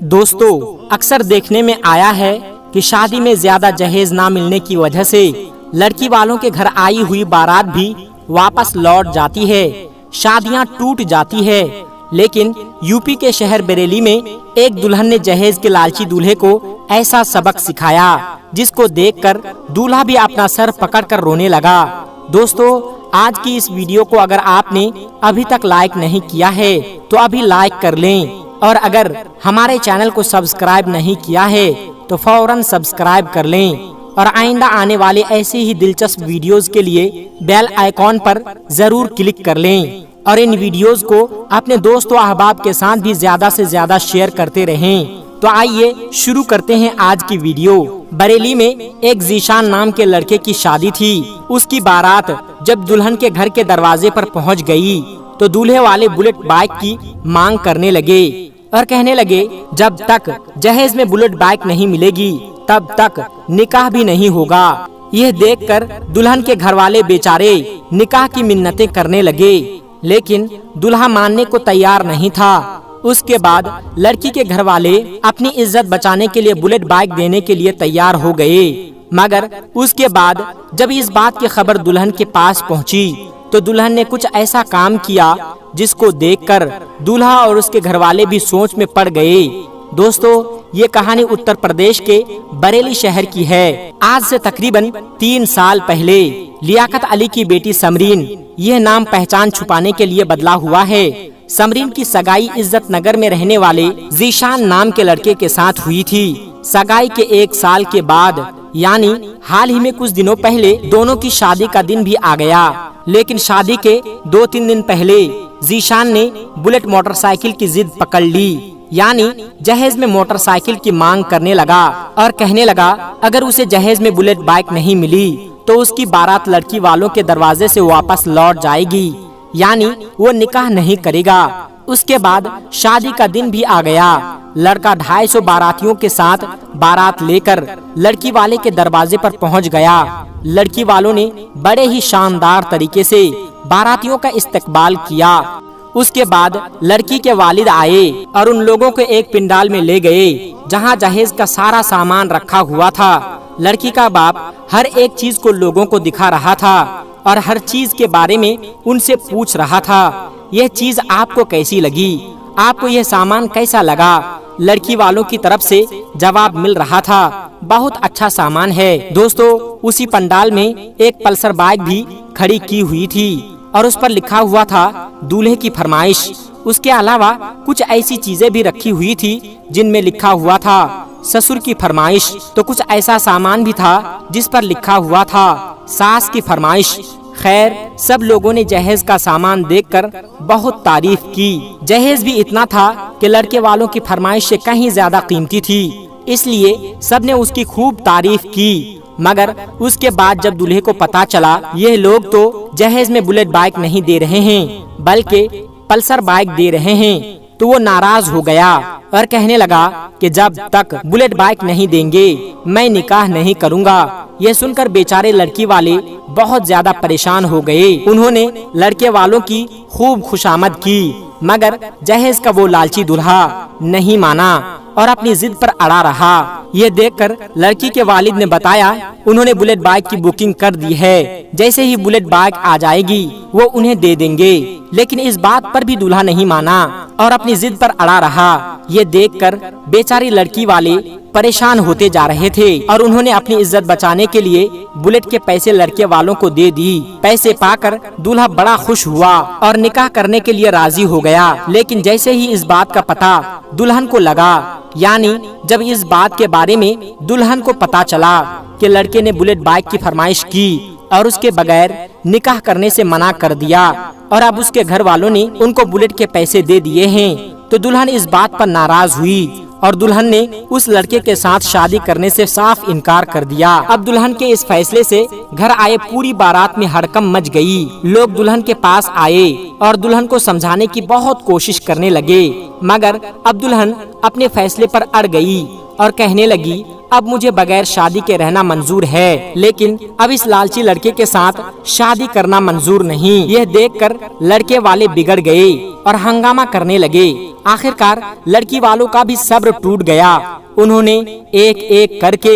दोस्तों, अक्सर देखने में आया है कि शादी में ज्यादा जहेज ना मिलने की वजह से लड़की वालों के घर आई हुई बारात भी वापस लौट जाती है, शादियां टूट जाती है। लेकिन यूपी के शहर बरेली में एक दुल्हन ने जहेज के लालची दूल्हे को ऐसा सबक सिखाया जिसको देखकर दूल्हा भी अपना सर पकड़कर रोने लगा। दोस्तों, आज की इस वीडियो को अगर आपने अभी तक लाइक नहीं किया है तो अभी लाइक कर लें, और अगर हमारे चैनल को सब्सक्राइब नहीं किया है तो फौरन सब्सक्राइब कर लें, और आइंदा आने वाले ऐसे ही दिलचस्प वीडियोस के लिए बेल आइकॉन पर जरूर क्लिक कर लें, और इन वीडियोस को अपने दोस्तों अहबाब के साथ भी ज्यादा से ज्यादा शेयर करते रहें। तो आइए शुरू करते हैं आज की वीडियो। बरेली में एक जीशान नाम के लड़के की शादी थी। उसकी बारात जब दुल्हन के घर के दरवाजे पर पहुंच गई तो दूल्हे वाले बुलेट बाइक की मांग करने लगे और कहने लगे, जब तक जहेज में बुलेट बाइक नहीं मिलेगी तब तक निकाह भी नहीं होगा। यह देखकर दुल्हन के घर वाले बेचारे निकाह की मिन्नतें करने लगे, लेकिन दूल्हा मानने को तैयार नहीं था। उसके बाद लड़की के घर वाले अपनी इज्जत बचाने के लिए बुलेट बाइक देने के लिए तैयार हो गए, मगर उसके बाद जब इस बात की खबर दुल्हन के पास पहुंची तो दुल्हन ने कुछ ऐसा काम किया जिसको देखकर दूल्हा और उसके घर वाले भी सोच में पड़ गए। दोस्तों, ये कहानी उत्तर प्रदेश के बरेली शहर की है। आज से तकरीबन 3 साल पहले लियाकत अली की बेटी समरीन, यह नाम पहचान छुपाने के लिए बदला हुआ है, समरीन की सगाई इज्जत नगर में रहने वाले जीशान नाम के लड़के के साथ हुई थी। सगाई के 1 साल के बाद यानी हाल ही में कुछ दिनों पहले दोनों की शादी का दिन भी आ गया। लेकिन शादी के 2-3 दिन पहले जीशान ने बुलेट मोटरसाइकिल की जिद पकड़ ली, यानी जहेज में मोटरसाइकिल की मांग करने लगा और कहने लगा अगर उसे जहेज में बुलेट बाइक नहीं मिली तो उसकी बारात लड़की वालों के दरवाजे से वापस लौट जाएगी, यानी वो निकाह नहीं करेगा। उसके बाद शादी का दिन भी आ गया। लड़का 250 बारातियों के साथ बारात लेकर लड़की वाले के दरवाजे पर पहुंच गया। लड़की वालों ने बड़े ही शानदार तरीके से बारातियों का इस्तकबाल किया। उसके बाद लड़की के वालिद आए और उन लोगों को एक पिंडाल में ले गए जहां जहेज का सारा सामान रखा हुआ था। लड़की का बाप हर एक चीज को लोगों को दिखा रहा था और हर चीज के बारे में उनसे पूछ रहा था, यह चीज आपको कैसी लगी, आपको यह सामान कैसा लगा। लड़की वालों की तरफ से जवाब मिल रहा था, बहुत अच्छा सामान है। दोस्तों, उसी पंडाल में एक पल्सर बाइक भी खड़ी की हुई थी और उस पर लिखा हुआ था दूल्हे की फरमाइश। उसके अलावा कुछ ऐसी चीजें भी रखी हुई थी जिनमें लिखा हुआ था ससुर की फरमाइश। तो कुछ ऐसा सामान भी था जिस पर लिखा हुआ था सास की फरमाइश। खैर, सब लोगों ने जहेज का सामान देखकर बहुत तारीफ की। जहेज भी इतना था कि लड़के वालों की फरमाइश से कहीं ज्यादा कीमती थी, इसलिए सबने उसकी खूब तारीफ की। मगर उसके बाद जब दूल्हे को पता चला ये लोग तो जहेज में बुलेट बाइक नहीं दे रहे हैं बल्कि पल्सर बाइक दे रहे हैं, तो वो नाराज हो गया और कहने लगा कि जब तक बुलेट बाइक नहीं देंगे मैं निकाह नहीं करूंगा। यह सुनकर बेचारे लड़की वाले बहुत ज्यादा परेशान हो गए। उन्होंने लड़के वालों की खूब खुशामद की, मगर जहेज का वो लालची दूल्हा नहीं माना और अपनी जिद पर अड़ा रहा। ये देखकर लड़की के वालिद ने बताया उन्होंने बुलेट बाइक की बुकिंग कर दी है, जैसे ही बुलेट बाइक आ जाएगी वो उन्हें दे देंगे। लेकिन इस बात पर भी दूल्हा नहीं माना और अपनी जिद पर अड़ा रहा। ये देखकर बेचारी लड़की वाले परेशान होते जा रहे थे और उन्होंने अपनी इज्जत बचाने के लिए बुलेट के पैसे लड़के वालों को दे दी। पैसे पाकर दूल्हा बड़ा खुश हुआ और निकाह करने के लिए राजी हो गया। लेकिन जैसे ही इस बात का पता दुल्हन को लगा, यानी जब इस बात के बारे में दुल्हन को पता चला कि लड़के ने बुलेट बाइक की फरमाइश की और उसके बगैर निकाह करने से मना कर दिया और अब उसके घर वालों ने उनको बुलेट के पैसे दे दिए हैं, तो दुल्हन इस बात पर नाराज हुई और दुल्हन ने उस लड़के के साथ शादी करने से साफ इनकार कर दिया। अब दुल्हन के इस फैसले से घर आए पूरी बारात में हड़कंप मच गई। लोग दुल्हन के पास आए और दुल्हन को समझाने की बहुत कोशिश करने लगे, मगर अब दुल्हन अपने फैसले पर अड़ गई और कहने लगी اب مجھے بغیر شادی کے رہنا منظور ہے، لیکن اب اس لالچی لڑکے کے ساتھ شادی کرنا منظور نہیں۔ یہ دیکھ کر لڑکے والے بگڑ گئے اور ہنگامہ کرنے لگے۔ آخر کار لڑکی والوں کا بھی صبر ٹوٹ گیا۔ انہوں نے ایک ایک کر کے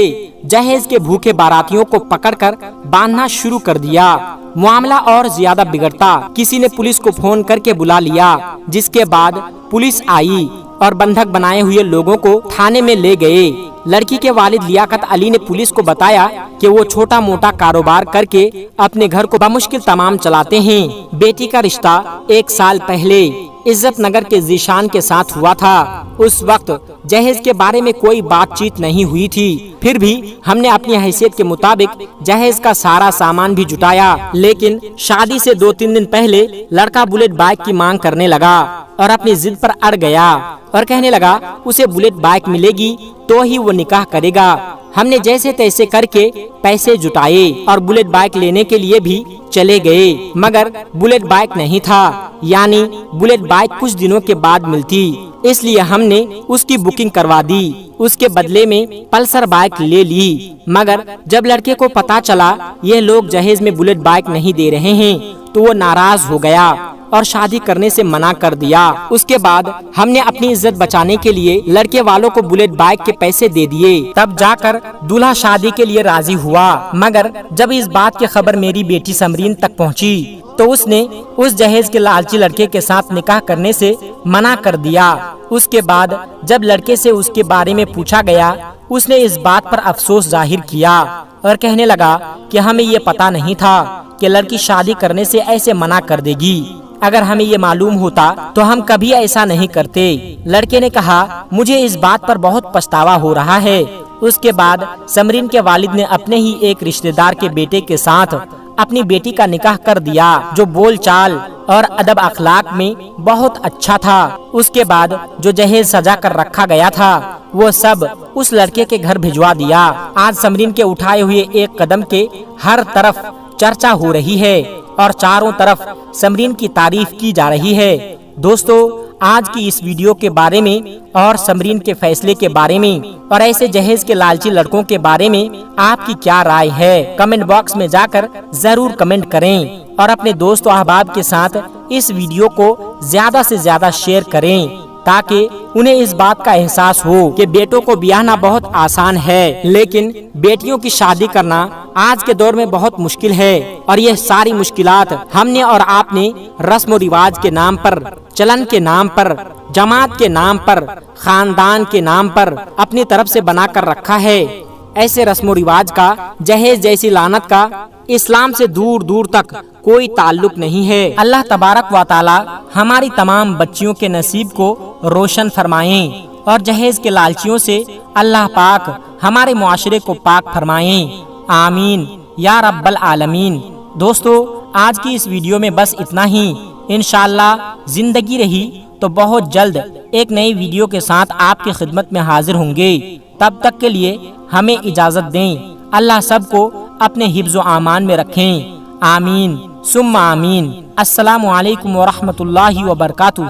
جہیز کے بھوکے باراتیوں کو پکڑ کر باندھنا شروع کر دیا۔ معاملہ اور زیادہ بگڑتا کسی نے پولیس کو فون کر کے بلا لیا، جس کے بعد پولیس آئی اور بندھک بنائے ہوئے لوگوں کو تھانے میں لے گئے۔ لڑکی کے والد لیاقت علی نے پولیس کو بتایا کہ وہ چھوٹا موٹا کاروبار کر کے اپنے گھر کو بمشکل تمام چلاتے ہیں۔ بیٹی کا رشتہ 1 سال پہلے عزت نگر کے ذیشان کے ساتھ ہوا تھا۔ اس وقت جہیز کے بارے میں کوئی بات چیت نہیں ہوئی تھی، پھر بھی ہم نے اپنی حیثیت کے مطابق جہیز کا سارا سامان بھی جٹایا۔ لیکن شادی سے 2-3 دن پہلے لڑکا بلیٹ بائک کی مانگ کرنے لگا اور اپنی ضد پر اڑ گیا اور کہنے لگا اسے بلیٹ بائک ملے گی تو ہی وہ نکاح کرے گا۔ ہم نے جیسے تیسے کر کے پیسے جٹائے اور بلیٹ بائک لینے کے لیے بھی چلے گئے، مگر بلیٹ بائک نہیں تھا، یعنی بلیٹ بائک کچھ دنوں کے بعد ملتی، اس لیے ہم نے اس کی بکنگ کروا دی۔ اس کے بدلے میں پلسر بائک لے لی، مگر جب لڑکے کو پتا چلا یہ لوگ جہیز میں بلیٹ بائک نہیں دے رہے ہیں تو وہ ناراض ہو گیا اور شادی کرنے سے منع کر دیا۔ اس کے بعد ہم نے اپنی عزت بچانے کے لیے لڑکے والوں کو بلیٹ بائک کے پیسے دے دیے، تب جا کر دولہا شادی کے لیے راضی ہوا۔ مگر جب اس بات کی خبر میری بیٹی سمرین تک پہنچی تو اس نے اس جہیز کے لالچی لڑکے کے ساتھ نکاح کرنے سے منع کر دیا۔ اس کے بعد جب لڑکے سے اس کے بارے میں پوچھا گیا، اس نے اس بات پر افسوس ظاہر کیا اور کہنے لگا کہ ہمیں یہ پتا نہیں تھا کہ لڑکی شادی کرنے سے ایسے منع کر دے گی۔ اگر ہمیں یہ معلوم ہوتا تو ہم کبھی ایسا نہیں کرتے۔ لڑکے نے کہا مجھے اس بات پر بہت پچھتاوا ہو رہا ہے۔ اس کے بعد سمرین کے والد نے اپنے ہی ایک رشتہ دار کے بیٹے کے ساتھ اپنی بیٹی کا نکاح کر دیا، جو بول چال اور ادب اخلاق میں بہت اچھا تھا۔ اس کے بعد جو جہیز سجا کر رکھا گیا تھا وہ سب اس لڑکے کے گھر بھجوا دیا۔ آج سمرین کے اٹھائے ہوئے ایک قدم کے ہر طرف چرچا ہو رہی ہے اور چاروں طرف سمرین کی تعریف کی جا رہی ہے۔ دوستو، آج کی اس ویڈیو کے بارے میں اور سمرین کے فیصلے کے بارے میں اور ایسے جہیز کے لالچی لڑکوں کے بارے میں آپ کی کیا رائے ہے؟ کمنٹ باکس میں جا کر ضرور کمنٹ کریں اور اپنے دوست و احباب کے ساتھ اس ویڈیو کو زیادہ سے زیادہ شیئر کریں تاکہ انہیں اس بات کا احساس ہو کہ بیٹوں کو بیاہنا بہت آسان ہے، لیکن بیٹیوں کی شادی کرنا آج کے دور میں بہت مشکل ہے۔ اور یہ ساری مشکلات ہم نے اور آپ نے رسم و رواج کے نام پر، چلن کے نام پر، جماعت کے نام پر، خاندان کے نام پر اپنی طرف سے بنا کر رکھا ہے۔ ایسے رسم و رواج کا، جہیز جیسی لعنت کا اسلام سے دور دور تک کوئی تعلق نہیں ہے۔ اللہ تبارک و تعالی ہماری تمام بچیوں کے نصیب کو روشن فرمائیں اور جہیز کے لالچیوں سے اللہ پاک ہمارے معاشرے کو پاک فرمائیں، آمین یا رب العالمین۔ دوستو، آج کی اس ویڈیو میں بس اتنا ہی۔ انشاءاللہ زندگی رہی تو بہت جلد ایک نئی ویڈیو کے ساتھ آپ کی خدمت میں حاضر ہوں گے۔ تب تک کے لیے ہمیں اجازت دیں۔ اللہ سب کو اپنے حفظ و امان میں رکھیں، آمین ثم آمین۔ السلام علیکم ورحمۃ اللہ وبرکاتہ۔